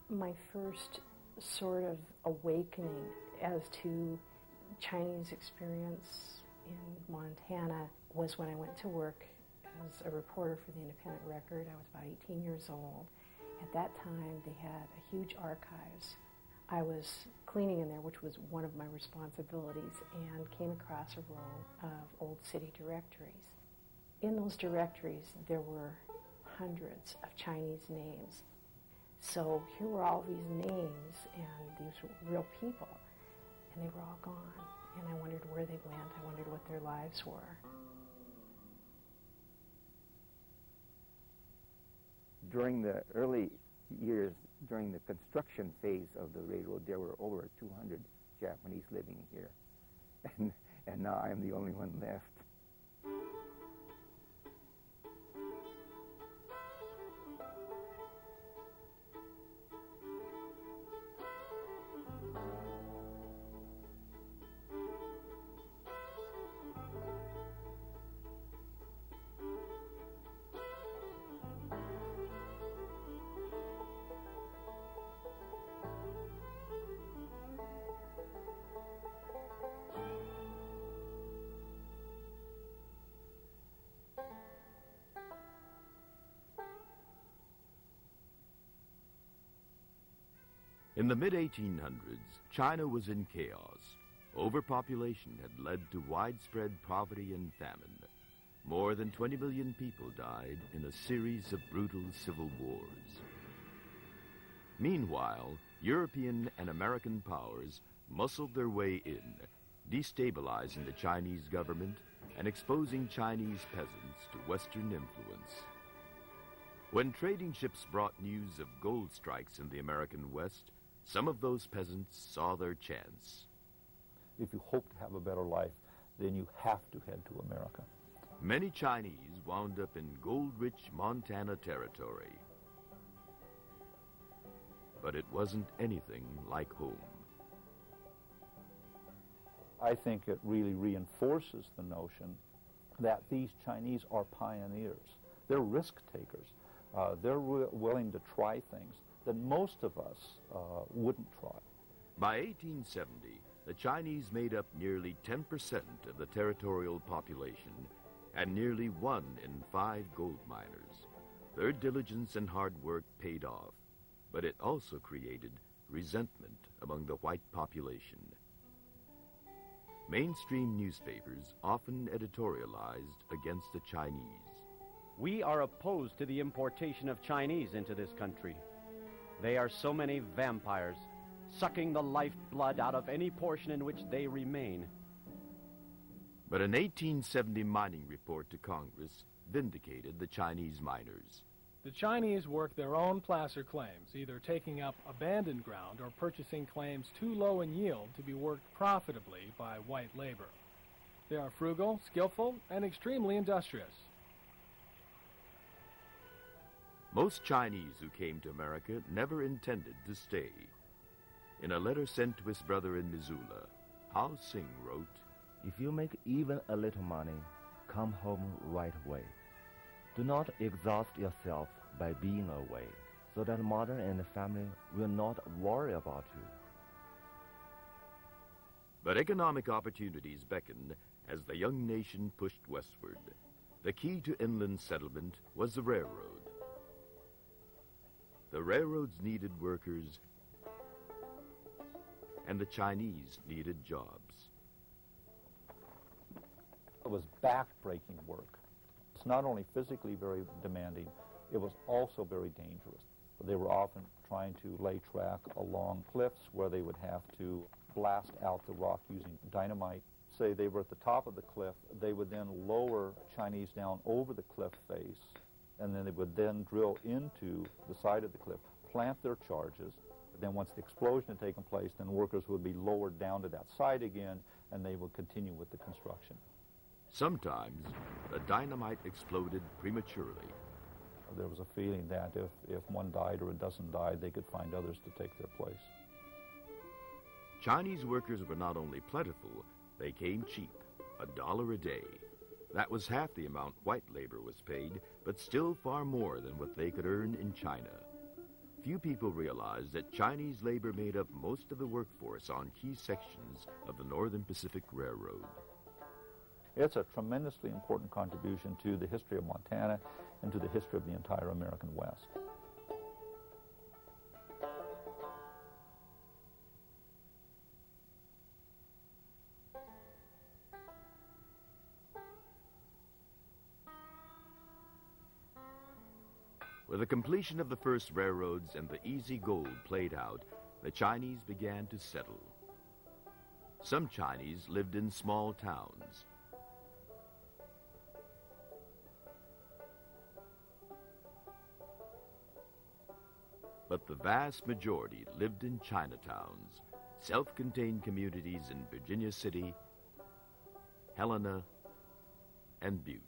My first sort of awakening as to Chinese experience in Montana was when I went to work as a reporter for the Independent Record. I was about 18 years old. At that time, they had a huge archives. I was cleaning in there, which was one of my responsibilities, and came across a row of old city directories. In those directories, there were hundreds of Chinese names. So here were all these names, and these were real people, and they were all gone. And I wondered where they went. I wondered what their lives were. During the early years, during the construction phase of the railroad, there were over 200 Japanese living here. And now I'm the only one left. In the mid-1800s, China was in chaos. Overpopulation had led to widespread poverty and famine. More than 20 million people died in a series of brutal civil wars. Meanwhile, European and American powers muscled their way in, destabilizing the Chinese government and exposing Chinese peasants to Western influence. When trading ships brought news of gold strikes in the American West, some of those peasants saw their chance. If you hope to have a better life, then you have to head to America. Many Chinese wound up in gold-rich Montana territory. But it wasn't anything like home. I think it really reinforces the notion that these Chinese are pioneers. They're risk takers. They're willing to try things that most of us wouldn't try. By 1870, the Chinese made up nearly 10% of the territorial population and nearly 1 in 5 gold miners. Their diligence and hard work paid off, but it also created resentment among the white population. Mainstream newspapers often editorialized against the Chinese. We are opposed to the importation of Chinese into this country. They are so many vampires, sucking the lifeblood out of any portion in which they remain. But an 1870 mining report to Congress vindicated the Chinese miners. The Chinese work their own placer claims, either taking up abandoned ground or purchasing claims too low in yield to be worked profitably by white labor. They are frugal, skillful, and extremely industrious. Most Chinese who came to America never intended to stay. In a letter sent to his brother in Missoula, Hao Sing wrote, "If you make even a little money, come home right away. Do not exhaust yourself by being away, so that mother and family will not worry about you." But economic opportunities beckoned as the young nation pushed westward. The key to inland settlement was the railroad. The railroads needed workers, and the Chinese needed jobs. It was back-breaking work. It's not only physically very demanding, it was also very dangerous. They were often trying to lay track along cliffs where they would have to blast out the rock using dynamite. Say they were at the top of the cliff, they would then lower Chinese down over the cliff face, and then they would then drill into the side of the cliff, plant their charges. Then once the explosion had taken place, then workers would be lowered down to that side again, and they would continue with the construction. Sometimes the dynamite exploded prematurely. There was a feeling that if one died or a dozen died, they could find others to take their place. Chinese workers were not only plentiful, they came cheap, $1 a day. That was half the amount white labor was paid, but still far more than what they could earn in China. few people realize that Chinese labor made up most of the workforce on key sections of the Northern Pacific Railroad. It's a tremendously important contribution to the history of Montana and to the history of the entire American West. With the completion of the first railroads and the easy gold played out, the Chinese began to settle. Some Chinese lived in small towns. But the vast majority lived in Chinatowns, self-contained communities in Virginia City, Helena, and Butte.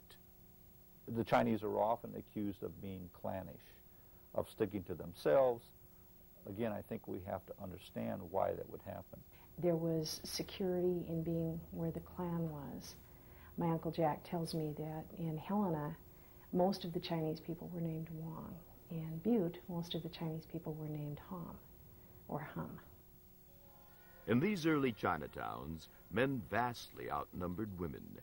The Chinese are often accused of being clannish, of sticking to themselves. Again, I think we have to understand why that would happen. There was security in being where the clan was. My Uncle Jack tells me that in Helena, most of the Chinese people were named Wang. In Butte, most of the Chinese people were named Hom, or Hum. In these early Chinatowns, men vastly outnumbered women.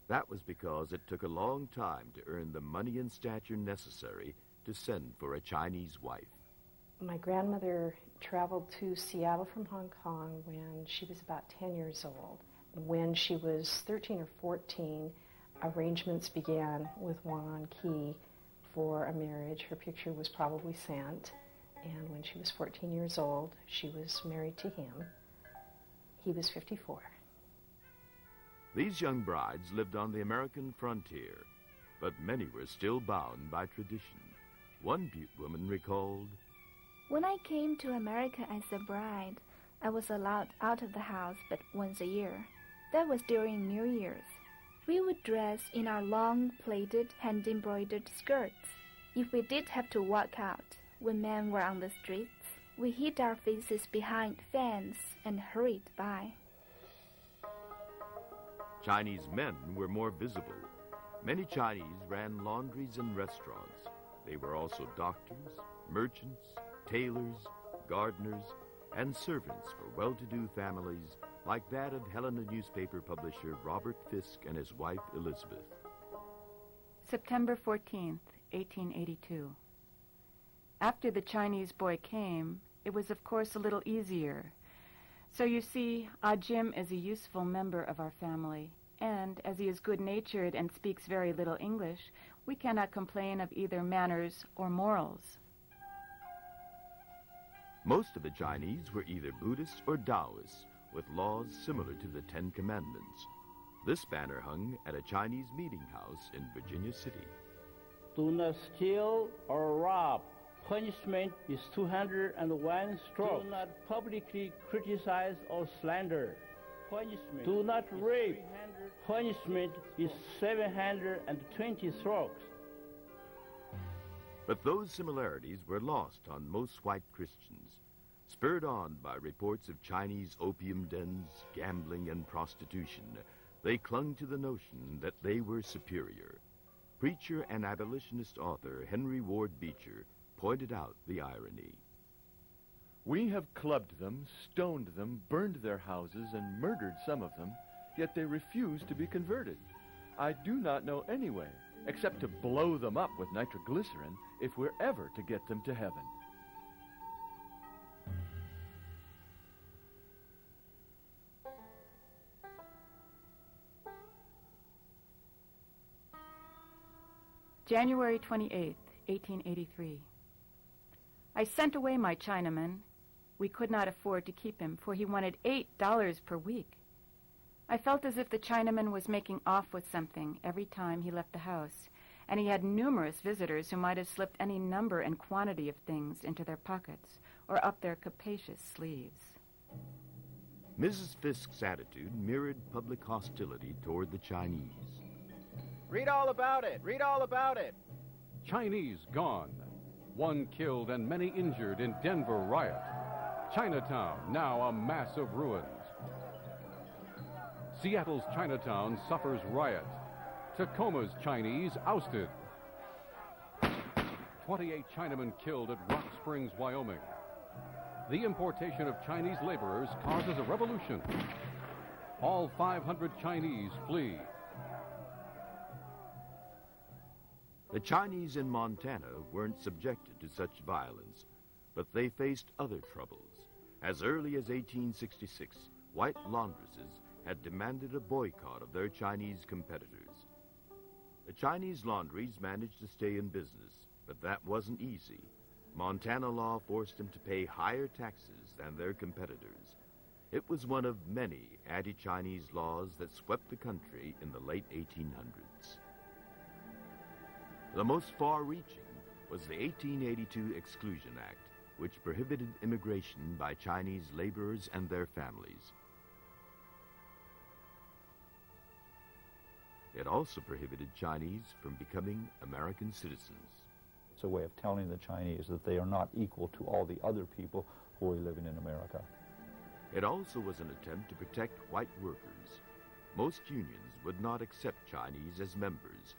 That was because it took a long time to earn the money and stature necessary to send for a Chinese wife. My grandmother traveled to Seattle from Hong Kong when she was about 10 years old. When she was 13 or 14, arrangements began with Wang Qi for a marriage. Her picture was probably sent, and when she was 14 years old, she was married to him. He was 54. These young brides lived on the American frontier, but many were still bound by tradition. One Butte woman recalled, "When I came to America as a bride, I was allowed out of the house but once a year. That was during New Year's. We would dress in our long, plaited, hand-embroidered skirts. If we did have to walk out when men were on the streets, we hid our faces behind fans and hurried by." Chinese men were more visible. Many Chinese ran laundries and restaurants. They were also doctors, merchants, tailors, gardeners, and servants for well-to-do families like that of Helena newspaper publisher Robert Fisk and his wife Elizabeth. September 14th, 1882. After the Chinese boy came, it was of course a little easier. So you see, Ah Jim is a useful member of our family, and as he is good-natured and speaks very little English, we cannot complain of either manners or morals. Most of the Chinese were either Buddhists or Taoists, with laws similar to the Ten Commandments. This banner hung at a Chinese meeting house in Virginia City. "Do not steal or rob. Punishment is 201 strokes. Do not publicly criticize or slander. Punishment. Do not rape. Punishment is 720 strokes." But those similarities were lost on most white Christians. Spurred on by reports of Chinese opium dens, gambling, and prostitution, they clung to the notion that they were superior. Preacher and abolitionist author Henry Ward Beecher pointed out the irony. "We have clubbed them, stoned them, burned their houses, and murdered some of them, yet they refuse to be converted. I do not know any way, except to blow them up with nitroglycerin if we're ever to get them to heaven." January 28th, 1883. I sent away my Chinaman. We could not afford to keep him, for he wanted $8 per week. I felt as if the Chinaman was making off with something every time he left the house, and he had numerous visitors who might have slipped any number and quantity of things into their pockets or up their capacious sleeves. Mrs. Fisk's attitude mirrored public hostility toward the Chinese. "Read all about it! Read all about it!" Chinese gone. 1 killed and many injured in Denver riot. Chinatown now a mass of ruins. Seattle's Chinatown suffers riot. Tacoma's Chinese ousted. 28 Chinamen killed at Rock Spring. Springs, Wyoming. The importation of Chinese laborers causes a revolution. All 500 Chinese flee. The Chinese in Montana weren't subjected to such violence, but they faced other troubles. As early as 1866, white laundresses had demanded a boycott of their Chinese competitors. The Chinese laundries managed to stay in business, but that wasn't easy. Montana law forced them to pay higher taxes than their competitors. It was one of many anti-Chinese laws that swept the country in the late 1800s. The most far-reaching was the 1882 Exclusion Act, which prohibited immigration by Chinese laborers and their families. It also prohibited Chinese from becoming American citizens. It's a way of telling the Chinese that they are not equal to all the other people who are living in America. It also was an attempt to protect white workers. Most unions would not accept Chinese as members,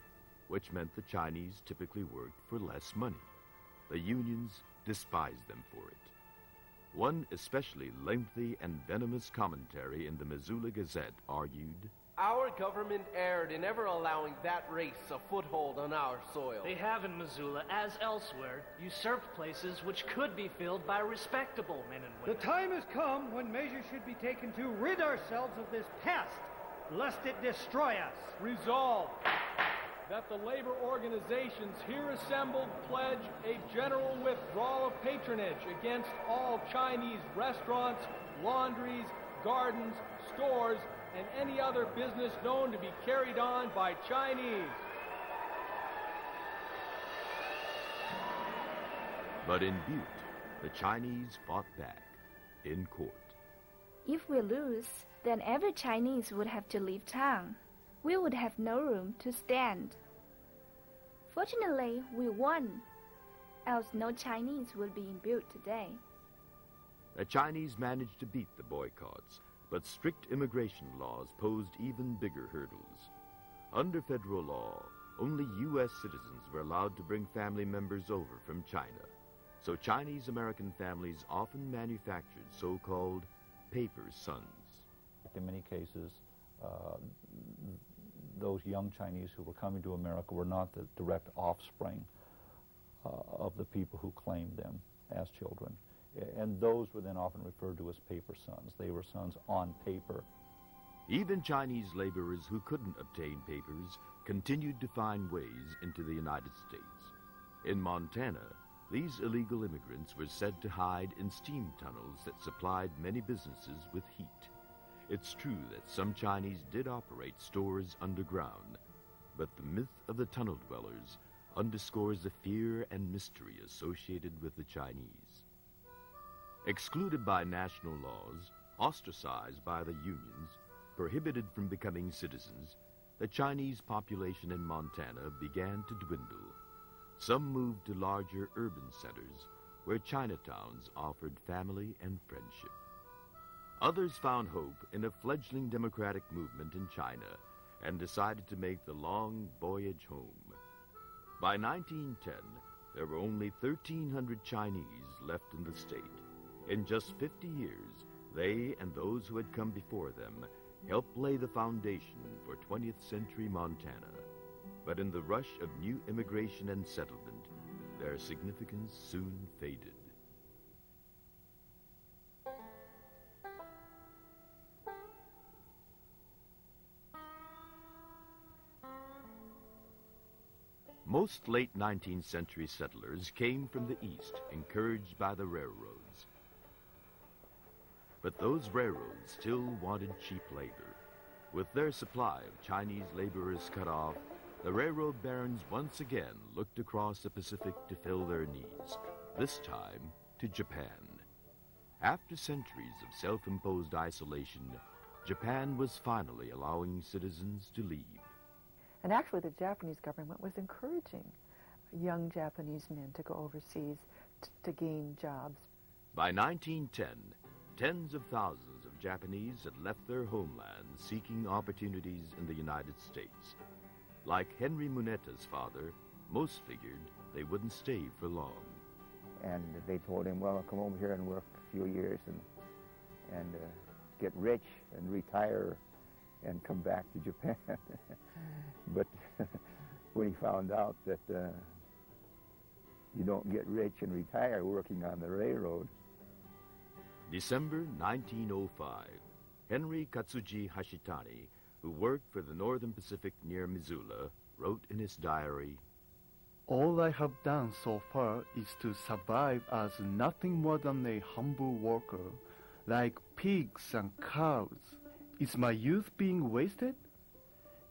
which meant the Chinese typically worked for less money. The unions despised them for it. One especially lengthy and venomous commentary in the Missoula Gazette argued, "Our government erred in ever allowing that race a foothold on our soil. They have in Missoula, as elsewhere, usurped places which could be filled by respectable men and women. The time has come when measures should be taken to rid ourselves of this pest, lest it destroy us. Resolved that the labor organizations here assembled pledge a general withdrawal of patronage against all Chinese restaurants, laundries, gardens, stores, and any other business known to be carried on by Chinese." But in Butte, the Chinese fought back in court. If we lose, then every Chinese would have to leave town. We would have no room to stand. Fortunately, we won, else no Chinese would be in Butte today. The Chinese managed to beat the boycotts, but strict immigration laws posed even bigger hurdles. Under federal law, only U.S. citizens were allowed to bring family members over from China, so Chinese-American families often manufactured so-called paper sons. In many cases, those young Chinese who were coming to America were not the direct offspring of the people who claimed them as children. And those were then often referred to as paper sons. They were sons on paper. Even Chinese laborers who couldn't obtain papers continued to find ways into the United States. In Montana, these illegal immigrants were said to hide in steam tunnels that supplied many businesses with heat. It's true that some Chinese did operate stores underground, but the myth of the tunnel dwellers underscores the fear and mystery associated with the Chinese. Excluded by national laws, ostracized by the unions, prohibited from becoming citizens, the Chinese population in Montana began to dwindle. Some moved to larger urban centers where Chinatowns offered family and friendship. Others found hope in a fledgling democratic movement in China and decided to make the long voyage home. By 1910, there were only 1,300 Chinese left in the state. In just 50 years, they and those who had come before them helped lay the foundation for 20th century Montana. But in the rush of new immigration and settlement, their significance soon faded. Most late 19th century settlers came from the east, encouraged by the railroads. But those railroads still wanted cheap labor. With their supply of Chinese laborers cut off, the railroad barons once again looked across the Pacific to fill their needs, this time to Japan. After centuries of self-imposed isolation, Japan was finally allowing citizens to leave. And actually, the Japanese government was encouraging young Japanese men to go overseas to gain jobs. By 1910, tens of thousands of Japanese had left their homelands seeking opportunities in the United States. Like Henry Muneta's father, most figured they wouldn't stay for long. And they told him, well, come over here and work a few years and get rich and retire and come back to Japan. But when he found out that you don't get rich and retire working on the railroad. December 1905, Henry Katsuji Hashitani, who worked for the Northern Pacific near Missoula, wrote in his diary, "All I have done so far is to survive as nothing more than a humble worker, like pigs and cows. Is my youth being wasted?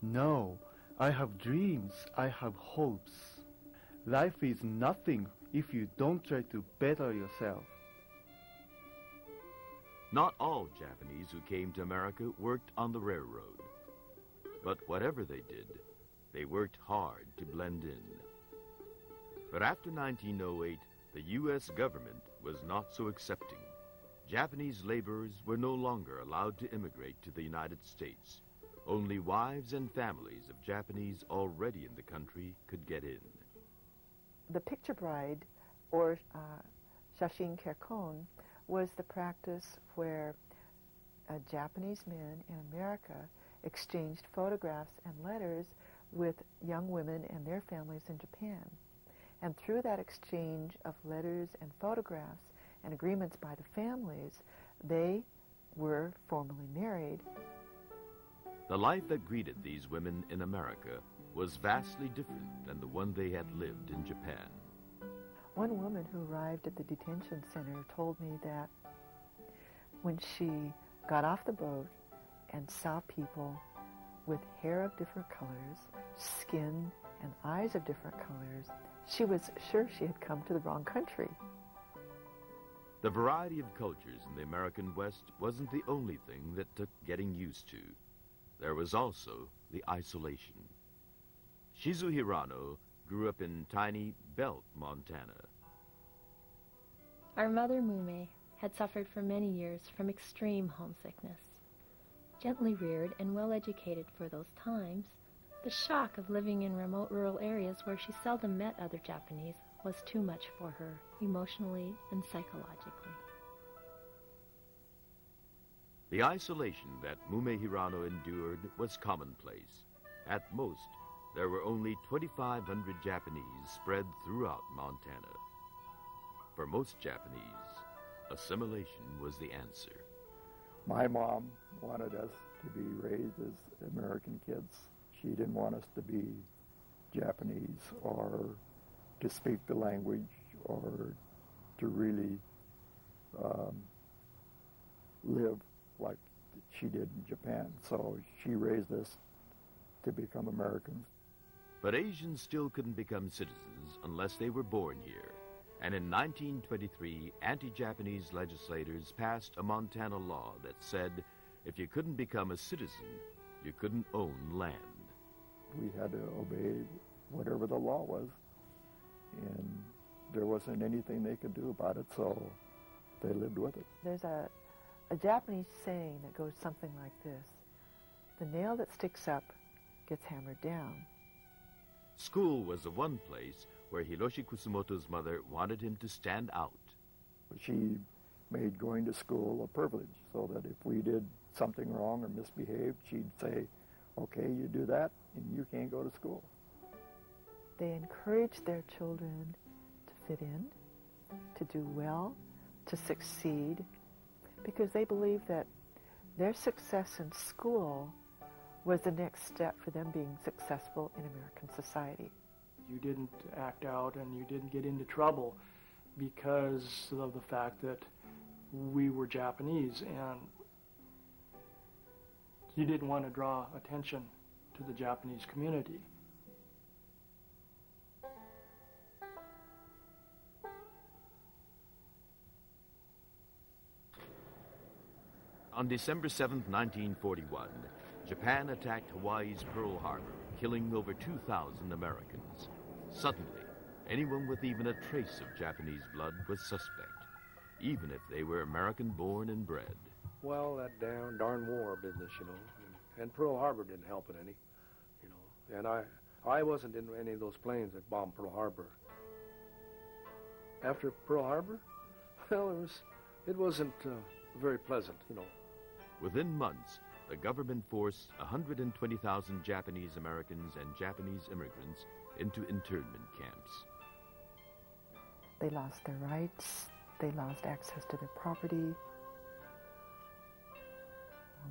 No, I have dreams, I have hopes. Life is nothing if you don't try to better yourself." Not all Japanese who came to America worked on the railroad. But whatever they did, they worked hard to blend in. But after 1908, the U.S. government was not so accepting. Japanese laborers were no longer allowed to immigrate to the United States. Only wives and families of Japanese already in the country could get in. The picture bride, or shashin kerkon, was the practice where Japanese men in America exchanged photographs and letters with young women and their families in Japan. And through that exchange of letters and photographs and agreements by the families, they were formally married. The life that greeted these women in America was vastly different than the one they had lived in Japan. One woman who arrived at the detention center told me that when she got off the boat and saw people with hair of different colors, skin and eyes of different colors, she was sure she had come to the wrong country. The variety of cultures in the American West wasn't the only thing that took getting used to. There was also the isolation. Shizu Hirano grew up in tiny Belt, Montana. Our mother, Mume, had suffered for many years from extreme homesickness. Gently reared and well-educated for those times, the shock of living in remote rural areas where she seldom met other Japanese was too much for her, emotionally and psychologically. The isolation that Mume Hirano endured was commonplace. At most, there were only 2,500 Japanese spread throughout Montana. For most Japanese, assimilation was the answer. My mom wanted us to be raised as American kids. She didn't want us to be Japanese or to speak the language or to really live like she did in Japan. So she raised us to become Americans. But Asians still couldn't become citizens unless they were born here. And in 1923, anti-Japanese legislators passed a Montana law that said if you couldn't become a citizen, you couldn't own land. We had to obey whatever the law was, and there wasn't anything they could do about it, so they lived with it. There's a Japanese saying that goes something like this: the nail that sticks up gets hammered down. School was the one place where Hiroshi Kusumoto's mother wanted him to stand out. She made going to school a privilege, so that if we did something wrong or misbehaved, she'd say, okay, you do that, and you can't go to school. They encouraged their children to fit in, to do well, to succeed, because they believed that their success in school was the next step for them being successful in American society. You didn't act out and you didn't get into trouble because of the fact that we were Japanese, and you didn't want to draw attention to the Japanese community. On December 7, 1941, Japan attacked Hawaii's Pearl Harbor, killing over 2,000 Americans. Suddenly, anyone with even a trace of Japanese blood was suspect, even if they were American-born and bred. Well, that darn war business, and Pearl Harbor didn't help it any, and I wasn't in any of those planes that bombed Pearl Harbor. After Pearl Harbor? Well, it wasn't very pleasant, you know. Within months, the government forced 120,000 Japanese Americans and Japanese immigrants into internment camps. They lost their rights. They lost access to their property.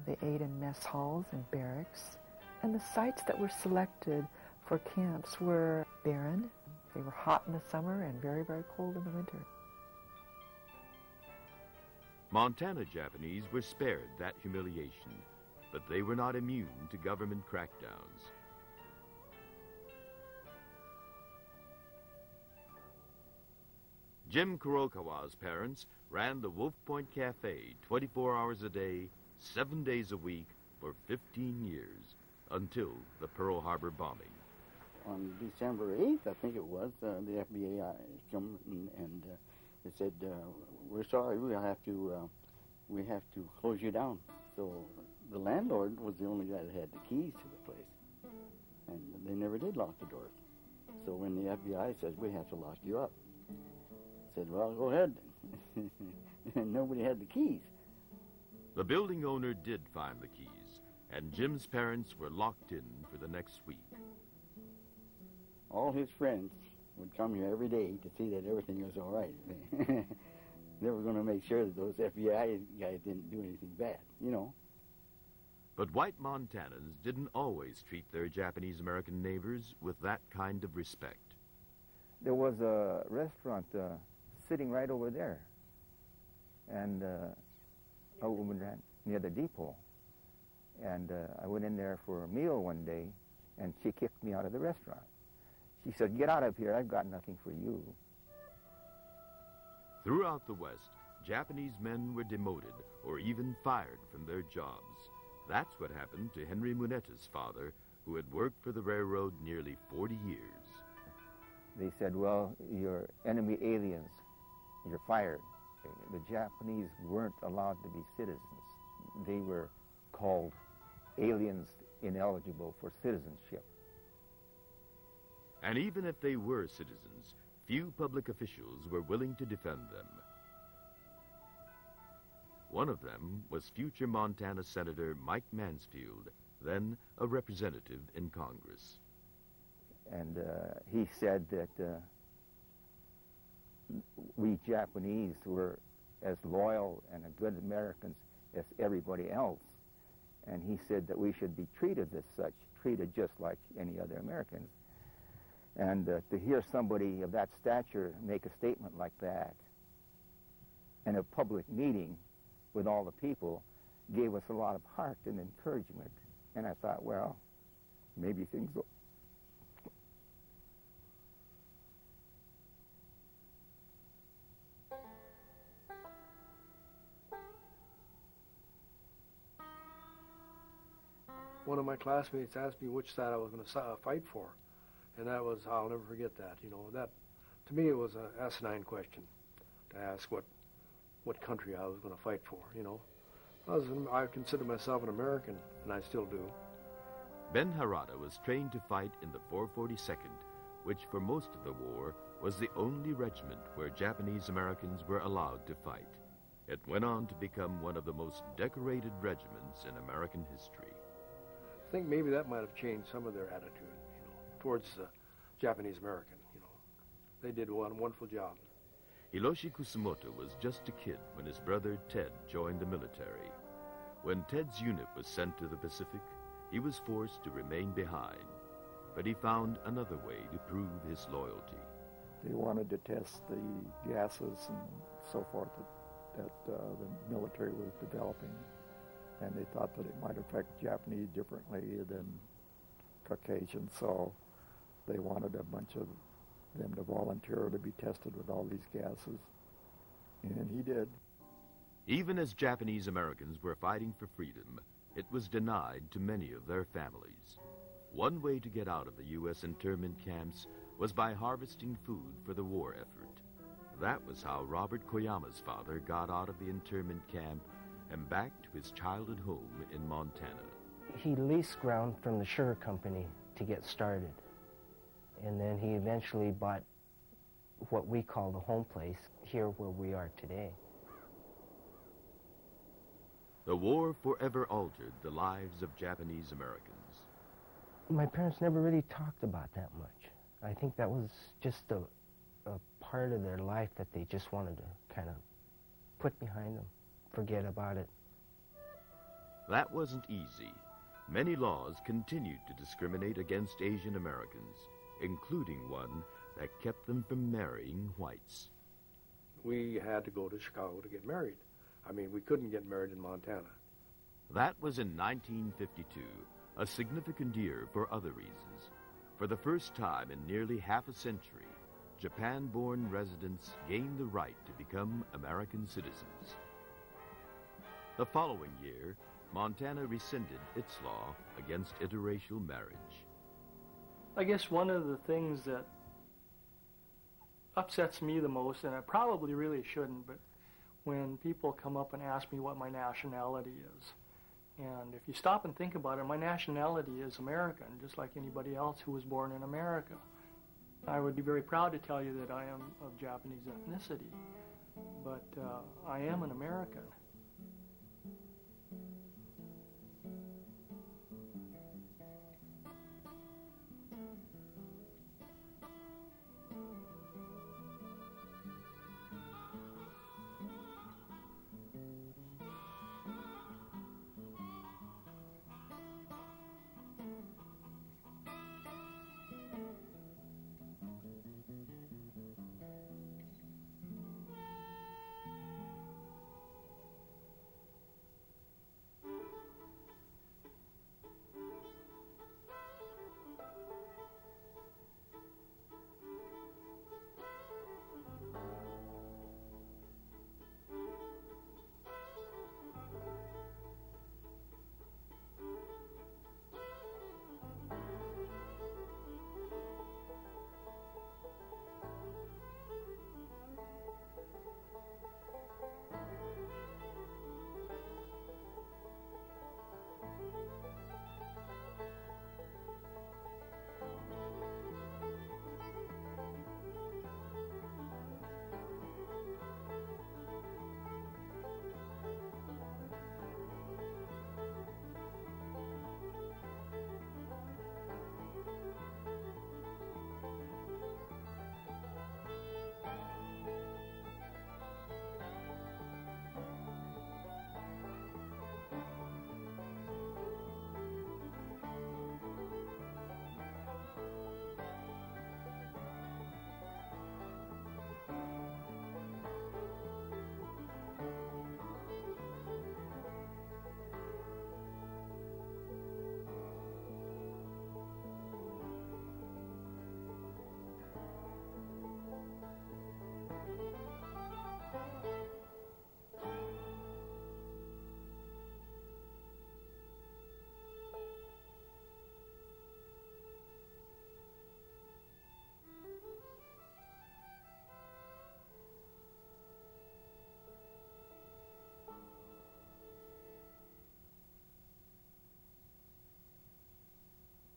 They ate in mess halls and barracks. And the sites that were selected for camps were barren. They were hot in the summer and very, very cold in the winter. Montana Japanese were spared that humiliation, but they were not immune to government crackdowns. Jim Kurokawa's parents ran the Wolf Point Cafe 24 hours a day, 7 days a week for 15 years, until the Pearl Harbor bombing. On December 8th, I think it was, the FBI come and they said, we're sorry, we have to close you down. So the landlord was the only guy that had the keys to the place. And they never did lock the doors. So when the FBI says, we have to lock you up, I said, well, go ahead. And nobody had the keys. The building owner did find the keys, and Jim's parents were locked in for the next week. All his friends would come here every day to see that everything was all right. They were going to make sure that those FBI guys didn't do anything bad, you know. But white Montanans didn't always treat their Japanese-American neighbors with that kind of respect. There was a restaurant sitting right over there, and a woman ran near the depot. And I went in there for a meal one day, and she kicked me out of the restaurant. She said, get out of here, I've got nothing for you. Throughout the West, Japanese men were demoted or even fired from their jobs. That's what happened to Henry Munetta's father, who had worked for the railroad nearly 40 years. They said, well, you're enemy aliens, you're fired. The Japanese weren't allowed to be citizens. They were called aliens ineligible for citizenship. And even if they were citizens, few public officials were willing to defend them. One of them was future Montana Senator Mike Mansfield, then a representative in Congress. And he said that we Japanese were as loyal and good Americans as everybody else. And he said that we should be treated as such, treated just like any other Americans. And to hear somebody of that stature make a statement like that in a public meeting with all the people gave us a lot of heart and encouragement. And I thought, well, maybe things will. One of my classmates asked me which side I was going to fight for. And that was, I'll never forget that, you know. That, to me, it was an asinine question to ask what country I was going to fight for, you know. I consider myself an American, and I still do. Ben Harada was trained to fight in the 442nd, which for most of the war was the only regiment where Japanese Americans were allowed to fight. It went on to become one of the most decorated regiments in American history. I think maybe that might have changed some of their attitude, you know, towards the Japanese American, you know. They did a wonderful job. Hiroshi Kusumoto was just a kid when his brother Ted joined the military. When Ted's unit was sent to the Pacific, he was forced to remain behind. But he found another way to prove his loyalty. They wanted to test the gases and so forth that the military was developing. And they thought that it might affect Japanese differently than Caucasians, so they wanted a bunch of them to volunteer to be tested with all these gases, and he did. Even as Japanese Americans were fighting for freedom, it was denied to many of their families. One way to get out of the U.S. internment camps was by harvesting food for the war effort. That was how Robert Koyama's father got out of the internment camp and back to his childhood home in Montana. He leased ground from the sugar company to get started. And then he eventually bought what we call the home place here where we are today. The war forever altered the lives of Japanese Americans. My parents never really talked about that much. I think that was just a part of their life that they just wanted to kind of put behind them, forget about it. That wasn't easy. Many laws continued to discriminate against Asian Americans, including one that kept them from marrying whites. We had to go to Chicago to get married. I mean, we couldn't get married in Montana. That was in 1952, a significant year for other reasons. For the first time in nearly half a century, Japan-born residents gained the right to become American citizens. The following year, Montana rescinded its law against interracial marriage. I guess one of the things that upsets me the most, and I probably really shouldn't, but when people come up and ask me what my nationality is. And if you stop and think about it, my nationality is American, just like anybody else who was born in America. I would be very proud to tell you that I am of Japanese ethnicity, but I am an American.